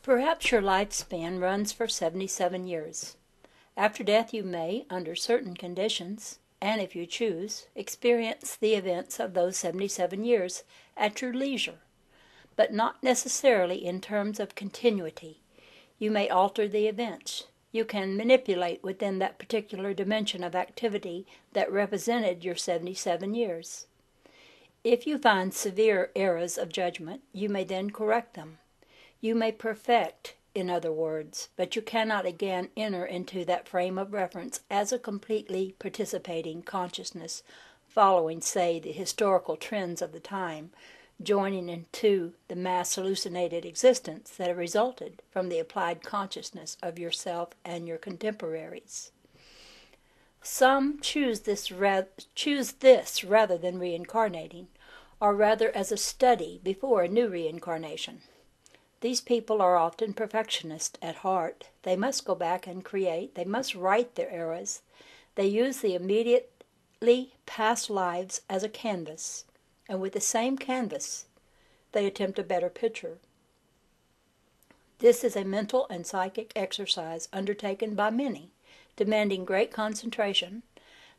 Perhaps your lifespan runs for 77 years. After death you may, under certain conditions, and if you choose, experience the events of those 77 years at your leisure, but not necessarily in terms of continuity. You may alter the events. You can manipulate within that particular dimension of activity that represented your 77 years. If you find severe errors of judgment, you may then correct them. You may perfect, in other words, but you cannot again enter into that frame of reference as a completely participating consciousness following, say, the historical trends of the time, joining into the mass hallucinated existence that have resulted from the applied consciousness of yourself and your contemporaries. Some choose this rather than reincarnating, or rather as a study before a new reincarnation. These people are often perfectionists at heart. They must go back and create. They must right their errors. They use the immediately past lives as a canvas, and with the same canvas, they attempt a better picture. This is a mental and psychic exercise undertaken by many, demanding great concentration,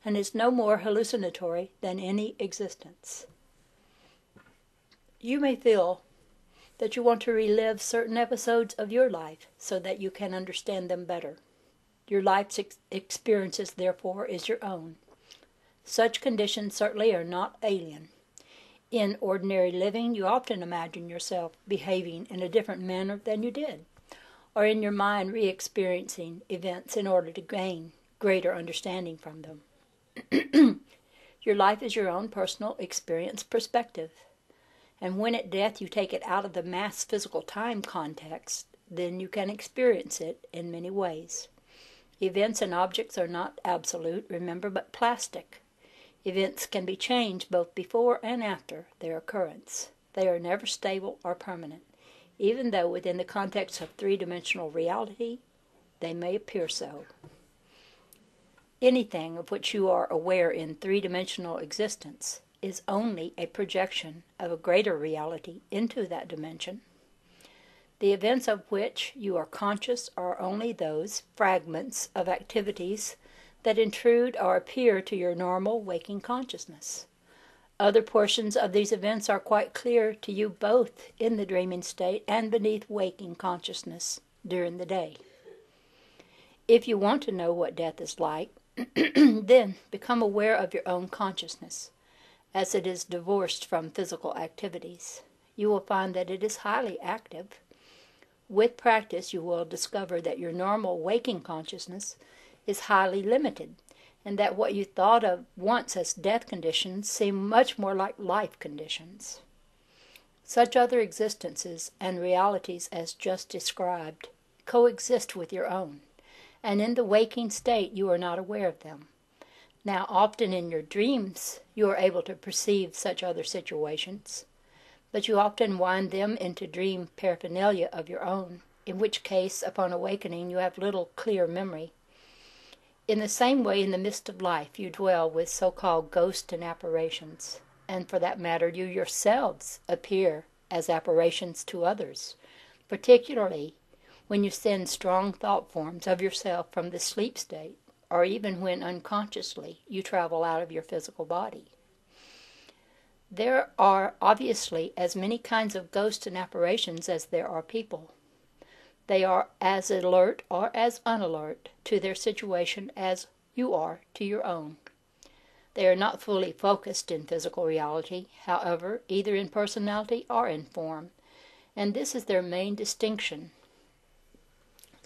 and is no more hallucinatory than any existence. You may feel that you want to relive certain episodes of your life so that you can understand them better. Your life's experiences, therefore, is your own. Such conditions certainly are not alien. In ordinary living, you often imagine yourself behaving in a different manner than you did, or in your mind re-experiencing events in order to gain greater understanding from them. Your life is your own personal experience perspective. And when at death you take it out of the mass physical time context, then you can experience it in many ways. Events and objects are not absolute, remember, but plastic. Events can be changed both before and after their occurrence. They are never stable or permanent, even though within the context of three-dimensional reality, they may appear so. Anything of which you are aware in three-dimensional existence is only a projection of a greater reality into that dimension. The events of which you are conscious are only those fragments of activities that intrude or appear to your normal waking consciousness. Other portions of these events are quite clear to you both in the dreaming state and beneath waking consciousness during the day. If you want to know what death is like, then become aware of your own consciousness, as it is divorced from physical activities. You will find that it is highly active. With practice, you will discover that your normal waking consciousness is highly limited, and that what you thought of once as death conditions seem much more like life conditions. Such other existences and realities as just described coexist with your own, and in the waking state you are not aware of them. Now, often in your dreams, you are able to perceive such other situations, but you often wind them into dream paraphernalia of your own, in which case, upon awakening, you have little clear memory. In the same way, in the midst of life, you dwell with so-called ghosts and apparitions, and for that matter, you yourselves appear as apparitions to others, particularly when you send strong thought forms of yourself from the sleep state, or even when unconsciously you travel out of your physical body. There are obviously as many kinds of ghosts and apparitions as there are people. They are as alert or as unalert to their situation as you are to your own. They are not fully focused in physical reality, however, either in personality or in form, and this is their main distinction.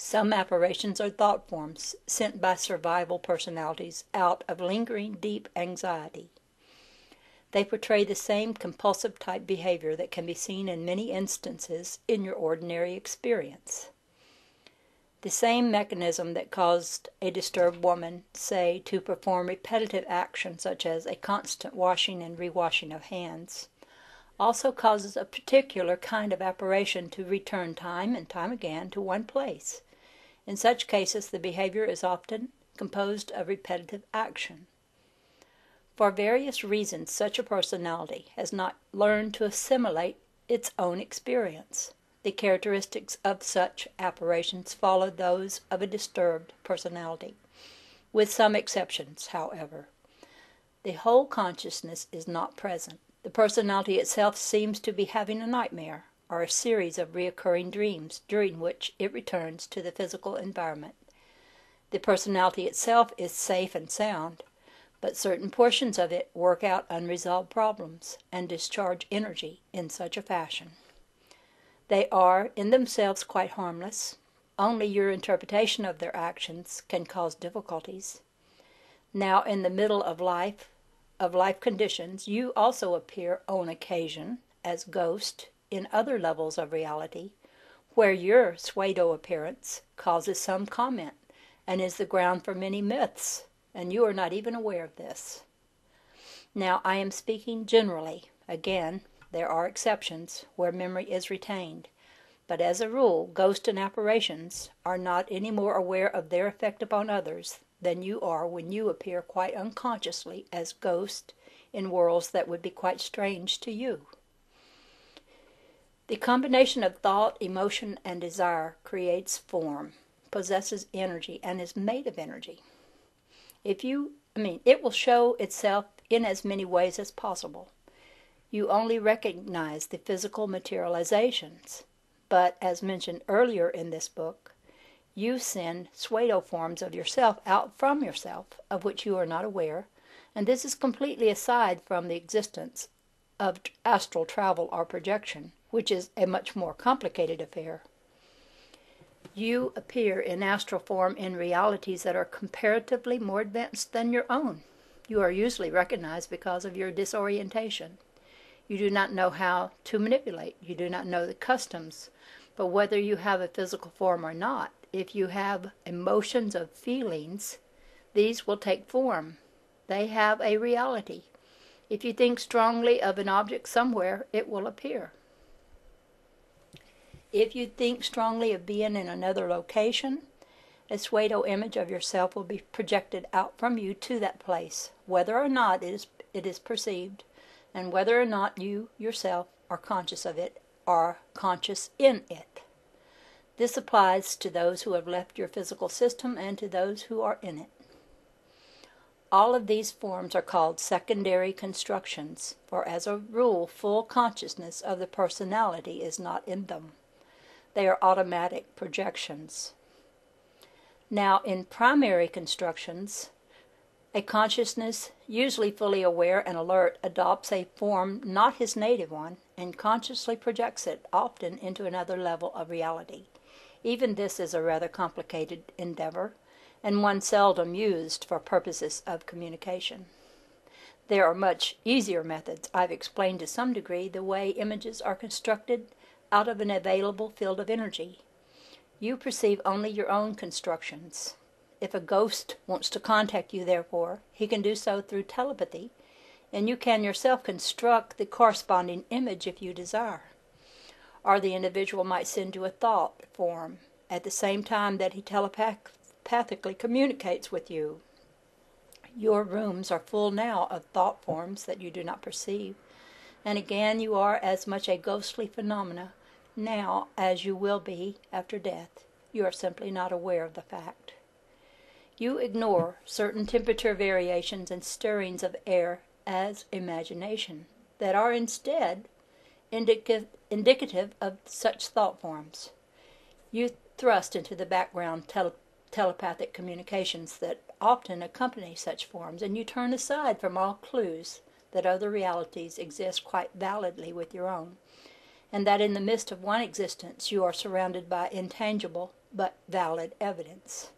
Some apparitions are thought forms sent by survival personalities out of lingering deep anxiety. They portray the same compulsive type behavior that can be seen in many instances in your ordinary experience. The same mechanism that caused a disturbed woman, say, to perform repetitive actions such as a constant washing and rewashing of hands, also causes a particular kind of apparition to return time and time again to one place. In such cases, the behavior is often composed of repetitive action. For various reasons, such a personality has not learned to assimilate its own experience. The characteristics of such apparitions follow those of a disturbed personality, with some exceptions, however. The whole consciousness is not present. The personality itself seems to be having a nightmare, or a series of recurring dreams during which it returns to the physical environment. The personality itself is safe and sound, but certain portions of it work out unresolved problems and discharge energy in such a fashion. They are, in themselves, quite harmless. Only your interpretation of their actions can cause difficulties. Now, in the middle of life conditions, you also appear on occasion as ghost in other levels of reality, where your pseudo appearance causes some comment and is the ground for many myths, and you are not even aware of this. Now, I am speaking generally. Again, there are exceptions where memory is retained, but as a rule, ghosts and apparitions are not any more aware of their effect upon others than you are when you appear quite unconsciously as ghost in worlds that would be quite strange to you. The combination of thought, emotion, and desire creates form, possesses energy, and is made of energy. It will show itself in as many ways as possible. You only recognize the physical materializations, but as mentioned earlier in this book, you send pseudo forms of yourself out from yourself, of which you are not aware, and this is completely aside from the existence of astral travel or projection, which is a much more complicated affair. You appear in astral form in realities that are comparatively more advanced than your own. You are usually recognized because of your disorientation. You do not know how to manipulate. You do not know the customs. But whether you have a physical form or not, if you have emotions of feelings, these will take form. They have a reality. If you think strongly of an object somewhere, it will appear. If you think strongly of being in another location, a pseudo image of yourself will be projected out from you to that place, whether or not it is perceived, and whether or not you yourself are conscious of it or conscious in it. This applies to those who have left your physical system and to those who are in it. All of these forms are called secondary constructions, for as a rule, full consciousness of the personality is not in them. They are automatic projections. Now, in primary constructions, a consciousness, usually fully aware and alert, adopts a form not his native one and consciously projects it, often into another level of reality. Even this is a rather complicated endeavor, and one seldom used for purposes of communication. There are much easier methods. I've explained to some degree the way images are constructed out of an available field of energy. You perceive only your own constructions. If a ghost wants to contact you, therefore, he can do so through telepathy, and you can yourself construct the corresponding image if you desire. Or the individual might send you a thought form at the same time that he telepathically communicates with you. Your rooms are full now of thought forms that you do not perceive, and again you are as much a ghostly phenomena now as you will be after death. You are simply not aware of the fact. You ignore certain temperature variations and stirrings of air as imagination that are instead indicative of such thought forms. You thrust into the background telepathic communications that often accompany such forms, and you turn aside from all clues that other realities exist quite validly with your own, and that in the midst of one existence you are surrounded by intangible but valid evidence.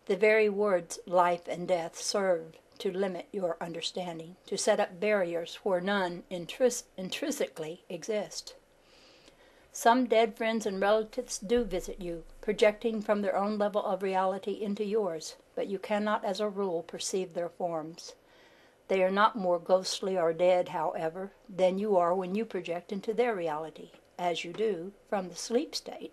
The very words life and death serve to limit your understanding, to set up barriers where none intrinsically exist. Some dead friends and relatives do visit you, projecting from their own level of reality into yours, but you cannot as a rule perceive their forms. They are not more ghostly or dead, however, than you are when you project into their reality, as you do from the sleep state.